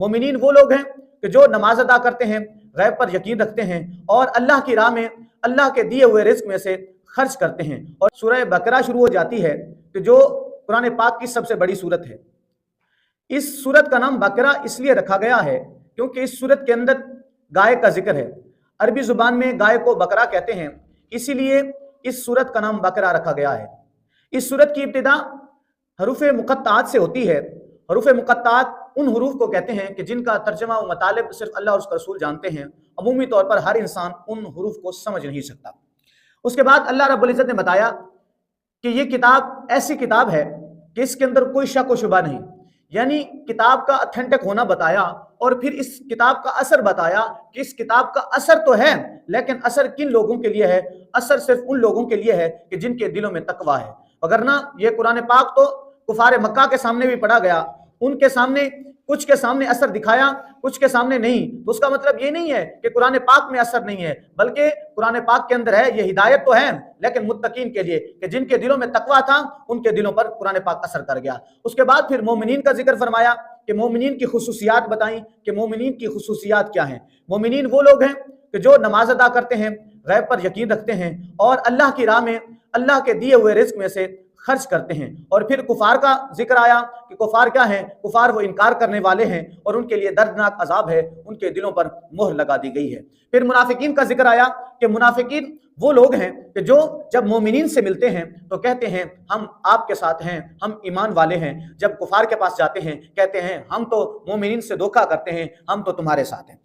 मोमिनीन वो लोग हैं कि जो नमाज अदा करते हैं, गैब पर यकीन रखते हैं और अल्लाह की राह में अल्लाह के दिए हुए रिस्क में से खर्च करते हैं। और सूरह बकरा शुरू हो जाती है कि जो कुरान पाक की सबसे बड़ी सूरत है। इस सूरत का नाम बकरा इसलिए रखा गया है क्योंकि इस सूरत के अंदर गाय का जिक्र है। अरबी जुबान में गाय को बकरा कहते हैं, इसीलिए इस सूरत का नाम बकरा रखा गया है। इस सूरत की इब्तिदा हरूफ मुक़त्तात से होती है। हरूफ मुक़त्तात उन हरूफ को कहते हैं कि जिनका तर्जमा व मतलब सिर्फ अल्लाह और उसका रसूल जानते हैं। अमूमी तौर पर हर इंसान उन हरूफ को समझ नहीं सकता। उसके बाद अल्लाह रब्बुल इज़्ज़त ने बताया कि ये किताब ऐसी किताब है कि इसके अंदर कोई शक व शुबा नहीं, यानी किताब का ऑथेंटिक होना बताया। और फिर इस किताब का असर बताया कि इस किताब का असर तो है, लेकिन असर किन लोगों के लिए है? असर सिर्फ उन लोगों के लिए है कि जिनके दिलों में तकवा है। वगरना ये कुरान पाक तो कुफार मक्का के सामने भी पढ़ा गया, उनके सामने कुछ के सामने असर दिखाया, कुछ के सामने नहीं। तो उसका मतलब ये नहीं है कि कुरान पाक में असर नहीं है, बल्कि कुरान पाक के अंदर है, ये हिदायत तो है, लेकिन मुत्तकीन के लिए कि जिनके दिलों में तकवा था उनके दिलों पर कुरान पाक असर कर गया। उसके बाद फिर मोमिनीन का जिक्र फरमाया कि मोमिनीन की खुसूसियात बताई कि मोमिनीन की खुसूसियात क्या हैं। मोमिनीन वो लोग हैं कि जो नमाज अदा करते हैं, गैब पर यकीन रखते हैं और अल्लाह की राह में अल्लाह के दिए हुए रिस्क में से खर्च करते हैं। और फिर कुफार का जिक्र आया कि कुफार क्या है? कुफार वो इनकार करने वाले हैं और उनके लिए दर्दनाक अजाब है, उनके दिलों पर मोहर लगा दी गई है। फिर मुनाफिकीन का जिक्र आया कि मुनाफिकीन वो लोग हैं कि जो जब मोमिनीन से मिलते हैं तो कहते हैं हम आपके साथ हैं, हम ईमान वाले हैं। जब कुफार के पास जाते हैं कहते हैं हम तो मोमिनीन से धोखा करते हैं, हम तो तुम्हारे साथ हैं।